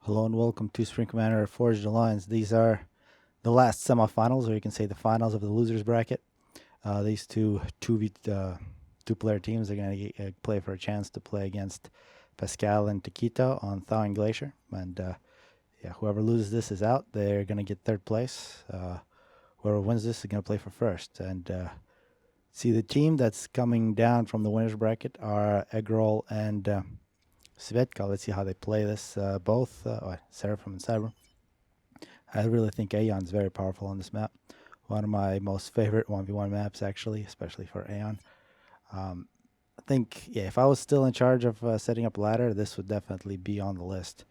Hello and welcome to Spring Commander Forged Alliance. These are the last semifinals, or you can say the finals of the losers bracket. These two-player teams are going to play for a chance to play against Pascal and Taquito on Thawing Glacier. And whoever loses this is out. They're going to get third place. Whoever wins this is going to play for first. And see, the team that's coming down from the winners bracket are Eggroll and Svetka. Let's see how they play this. Seraphim and Cyber. I really think Aeon's very powerful on this map. One of my most favorite 1v1 maps, actually, especially for Aeon. I think, if I was still in charge of setting up ladder, this would definitely be on the list.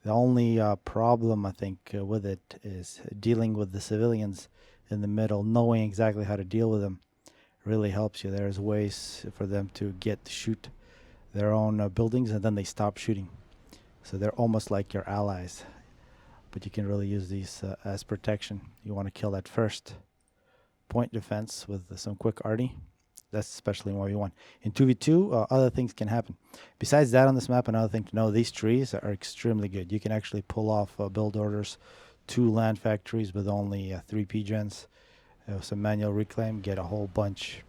The only problem, I think, with it is dealing with the civilians in the middle. Knowing exactly how to deal with them really helps you. There's ways for them to shoot their own buildings, and then they stop shooting. So they're almost like your allies. But you can really use these as protection. You want to kill that first point defense with some quick arty. That's especially in 1v1. In 2v2, other things can happen. Besides that, on this map, another thing to know, these trees are extremely good. You can actually pull off build orders, 2 land factories with only 3 PGens, some manual reclaim, get a whole bunch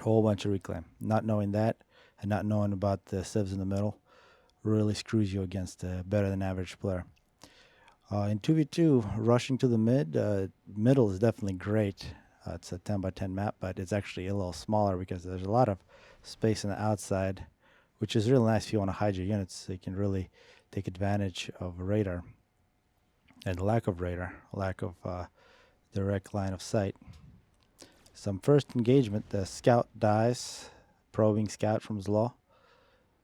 of reclaim. Not knowing that and not knowing about the civs in the middle really screws you against a better than average player. In 2v2, rushing to the middle is definitely great. It's a 10x10 map, but it's actually a little smaller because there's a lot of space on the outside, which is really nice if you want to hide your units, so you can really take advantage of radar and lack of direct line of sight. Some first engagement, the scout dies, probing scout from Zlaw.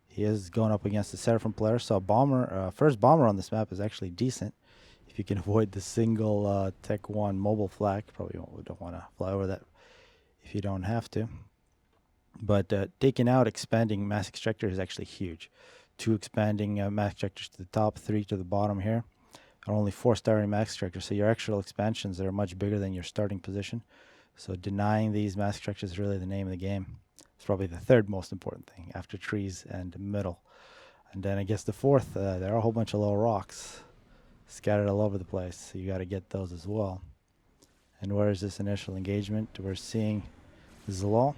He is going up against the Seraphim player, so first bomber on this map is actually decent. If you can avoid the single Tech 1 mobile flak, probably don't want to fly over that if you don't have to. But taking out expanding mass extractor is actually huge. 2 expanding mass extractors to the top, 3 to the bottom here. And only 4 starting mass extractors, so your actual expansions are much bigger than your starting position. So denying these mass extractors is really the name of the game. It's probably the third most important thing after trees and middle. And then I guess the fourth, there are a whole bunch of little rocks scattered all over the place, so you got to get those as well. And where is this initial engagement? We're seeing Zlaw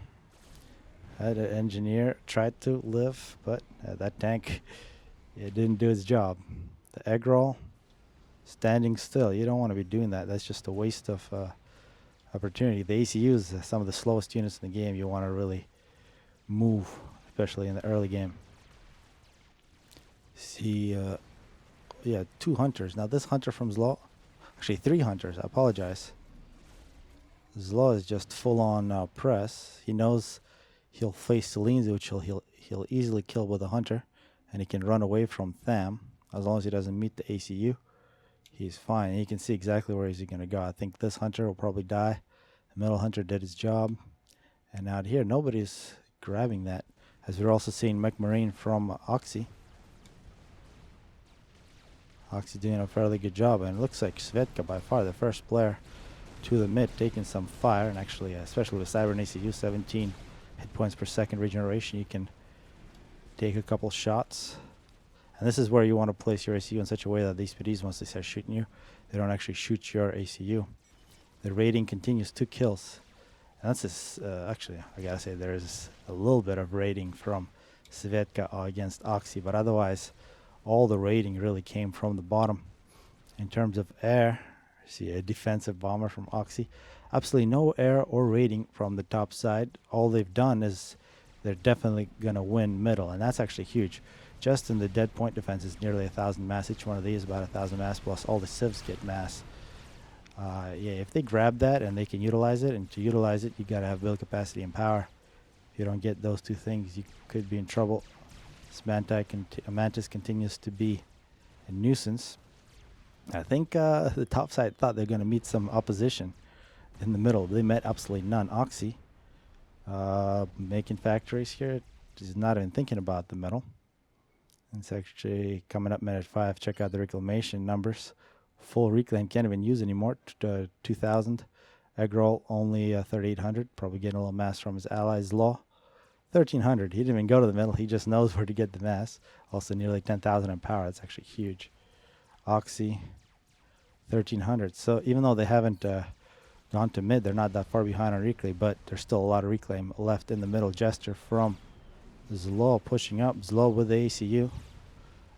had an engineer tried to live, but that tank, it didn't do its job. The Eggroll standing still. You don't want to be doing that. That's just a waste of opportunity. The ACUs, some of the slowest units in the game. You want to really move, especially in the early game. See, 2 hunters. Now this hunter from Zlaw, actually 3 hunters. I apologize. Zlaw is just full on press. He knows he'll face Selene, which he'll easily kill with a hunter, and he can run away from Tham as long as he doesn't meet the ACU. He's fine. And you can see exactly where he's going to go. I think this hunter will probably die. The middle hunter did his job, and out here nobody's grabbing that. As we're also seeing Mech Marine from Oxy. Oxy doing a fairly good job, and it looks like Svetka by far the first player to the mid, taking some fire, and actually, especially with Cyber and ACU, 17 hit points per second regeneration, you can take a couple shots. And this is where you want to place your ACU in such a way that these PDs, once they start shooting you, they don't actually shoot your ACU. The rating continues 2 kills. And that's actually, I gotta say, there's a little bit of rating from Svetka against Oxy, but otherwise, all the rating really came from the bottom. In terms of air, see a defensive bomber from Oxy. Absolutely no air or rating from the top side. All they've done is they're definitely going to win middle, and that's actually huge. Just in the dead point defense is nearly 1,000 mass. Each one of these is about 1,000 mass, plus all the civs get mass. If they grab that and they can utilize it, and to utilize it, you got to have build capacity and power. If you don't get those 2 things, you could be in trouble. This Mantis continues to be a nuisance. I think the top side thought they're going to meet some opposition in the middle. They met absolutely none. Oxy making factories here. He's not even thinking about the middle. It's actually coming up minute 5. Check out the reclamation numbers. Full reclaim can't even use anymore. 2,000. Eggroll only 3,800. Probably getting a little mass from his allies. Law 1,300. He didn't even go to the middle. He just knows where to get the mass. Also nearly 10,000 in power. That's actually huge. Oxy 1300. So even though they haven't gone to mid, they're not that far behind on reclaim, but there's still a lot of reclaim left in the middle. Gesture from Zlo pushing up. Zlo with the ACU.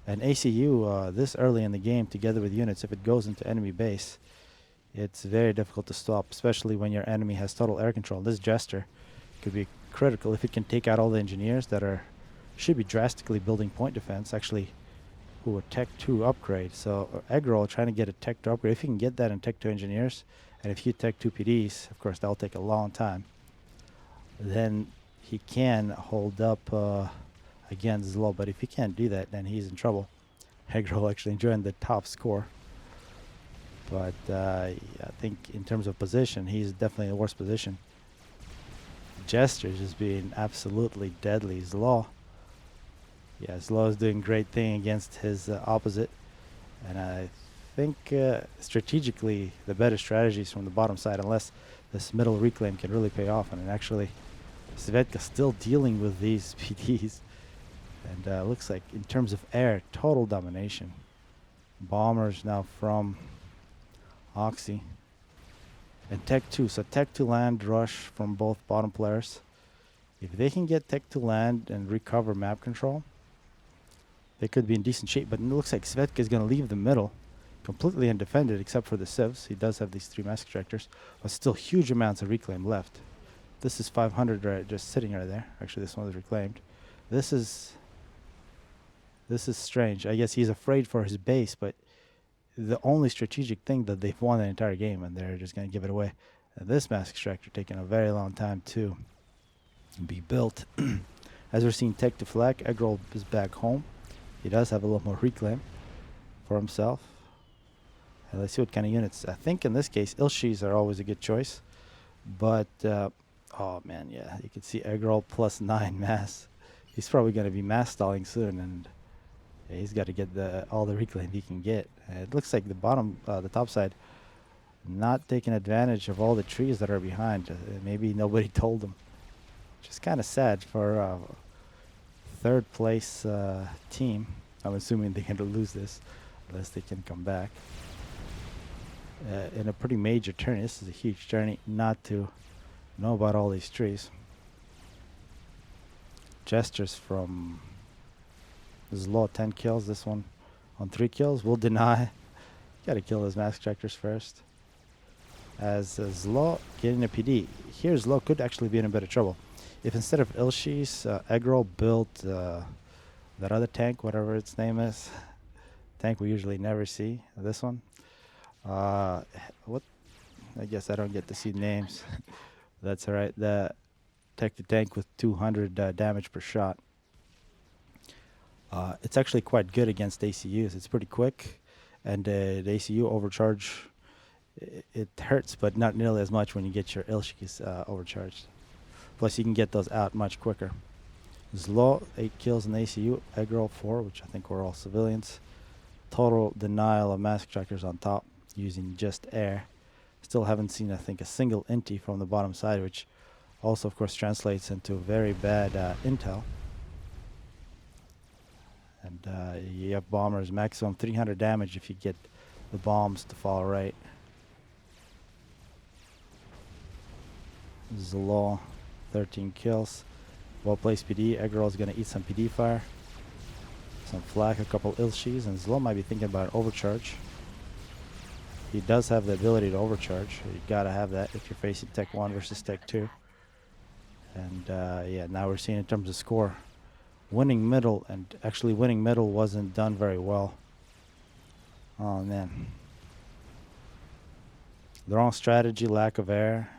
And ACU this early in the game together with units, if it goes into enemy base, it's very difficult to stop, especially when your enemy has total air control. This Jester could be critical if it can take out all the engineers that should be drastically building point defense, actually, who are Tech 2 upgrade. So Eggroll trying to get a Tech 2 upgrade. If you can get that in Tech 2 engineers, and if you Tech 2 PDs, of course that'll take a long time, then he can hold up against Zlo. But if he can't do that, then he's in trouble. Eggroll actually enjoying the top score. But I think in terms of position, he's definitely in the worst position. Jester's just being absolutely deadly. Zlo. Yeah, Zlo is doing great thing against his opposite. And I think strategically the better strategies from the bottom side, unless this middle reclaim can really pay off. And actually, Svedka's still dealing with these PDs. And looks like in terms of air, total domination. Bombers now from Oxy. And Tech 2. So Tech 2 land rush from both bottom players. If they can get Tech 2 land and recover map control, they could be in decent shape. But it looks like Svedka is going to leave the middle completely undefended except for the civs. He does have these 3 mass extractors, but still huge amounts of reclaim left. This is 500 right, just sitting right there. Actually, this one is reclaimed. This is strange. I guess he's afraid for his base, but the only strategic thing that they've won the entire game, and they're just going to give it away. This mass extractor taking a very long time to be built. As we're seeing Tech to flag, Eggroll is back home. He does have a little more reclaim for himself. And let's see what kind of units. I think in this case, Ilshis are always a good choice. But, oh man, yeah, you can see Eggroll plus 9 mass. He's probably going to be mass stalling soon, and yeah, he's got to get all the reclaim he can get. It looks like the top side, not taking advantage of all the trees that are behind. Maybe nobody told them. Which is kind of sad for third place team. I'm assuming they're going to lose this unless they can come back. In a pretty major tourney. This is a huge tourney not to know about all these trees. Gestures from Zlo, 10 kills. This one on 3 kills. Will deny. Got to kill those mass extractors first. As Zlo getting a PD. Here Zlo could actually be in a bit of trouble. If instead of Ilshis, Eggroll built that other tank, whatever its name is, tank we usually never see. This one. What? I guess I don't get to see names. That's all right. The Tech to tank with 200 damage per shot. It's actually quite good against ACUs. It's pretty quick, and the ACU overcharge, it hurts, but not nearly as much when you get your Ilshis overcharged. Plus, you can get those out much quicker. Zlo, 8 kills in the ACU. Eggroll, 4, which I think were all civilians. Total denial of mass extractors on top, using just air. Still haven't seen, I think, a single inti from the bottom side, which also, of course, translates into very bad intel. And you have bombers, maximum 300 damage if you get the bombs to fall right. Zlo, 13 kills. Well-placed PD. Eggroll is going to eat some PD fire. Some flak, a couple Ilshis, and Zlo might be thinking about an overcharge. He does have the ability to overcharge. You gotta have that if you're facing Tech 1 versus Tech 2. And yeah, now we're seeing in terms of score. Winning middle, and actually winning middle wasn't done very well. Oh man. The wrong strategy, lack of air.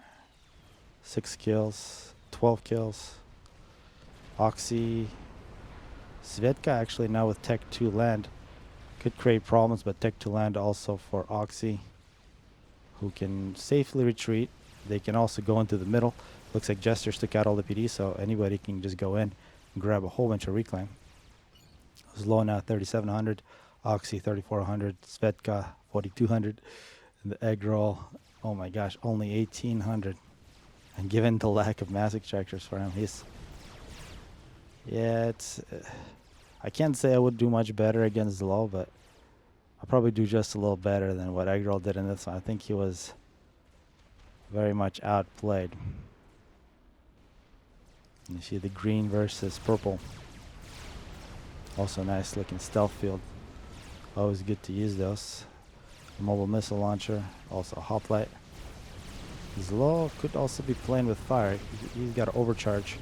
6 kills, 12 kills. Oxy. Svedka actually now with Tech 2 land. Could create problems, but Tech 2 land also for Oxy, who can safely retreat. They can also go into the middle. Looks like Jester took out all the PD, so anybody can just go in and grab a whole bunch of reclaim. Zlo now 3,700, Oxy 3,400, Svedka 4,200, and the Eggroll, oh my gosh, only 1,800. And given the lack of mass extractors for him, yeah, it's. I can't say I would do much better against Zlo, but I'll probably do just a little better than what Eggroll did in this one. I think he was very much outplayed. You see the green versus purple. Also nice looking stealth field. Always good to use those. Mobile missile launcher, also hoplite. Zlo could also be playing with fire. He's got to overcharge.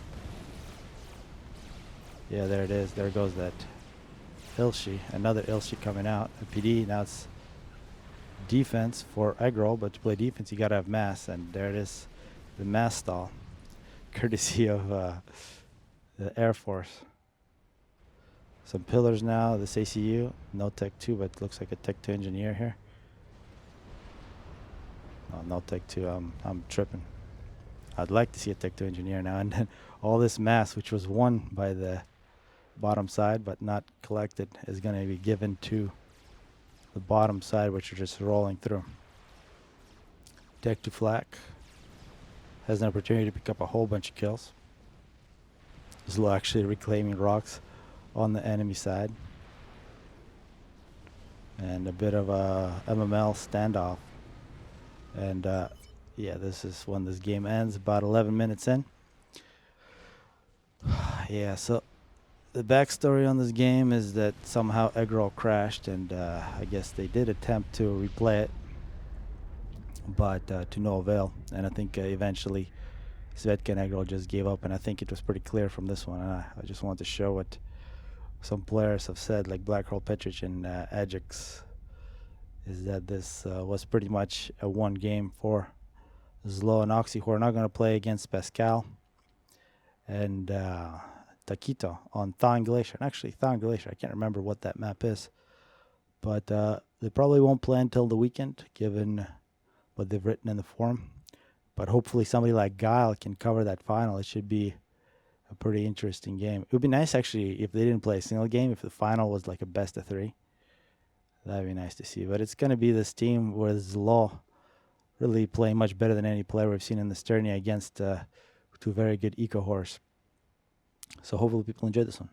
Yeah, there it is. There goes that Ilshi. Another Ilshi coming out. A PD. Now it's defense for Eggroll, but to play defense, you got to have mass. And there it is. The mass stall. Courtesy of the Air Force. Some pillars now. This ACU. No Tech 2, but looks like a Tech 2 engineer here. Oh, no Tech 2. I'm tripping. I'd like to see a Tech 2 engineer now. And then all this mass, which was won by the bottom side but not collected, is going to be given to the bottom side, which are just rolling through. Tech 2 flak has an opportunity to pick up a whole bunch of kills. Zlo actually reclaiming rocks on the enemy side. And a bit of a MML standoff. And yeah, this is when this game ends, about 11 minutes in. Yeah, so the backstory on this game is that somehow Eggroll crashed, and I guess they did attempt to replay it, but to no avail. And I think eventually Svetka and Eggroll just gave up, and I think it was pretty clear from this one. And I just wanted to show what some players have said, like Blackhole Petric and Ajax, is that this was pretty much a one game for Zlo and Oxy, who are not going to play against Pascal and Taquito on Thawing Glacier. And actually, Thawing Glacier, I can't remember what that map is, but they probably won't play until the weekend, given what they've written in the forum. But hopefully somebody like Guile can cover that final. It should be a pretty interesting game. It would be nice, actually, if they didn't play a single game, if the final was like a best of 3. That'd be nice to see. But it's going to be this team with Zlo really playing much better than any player we've seen in this tourney against 2 very good eco horse. So hopefully people enjoy this one.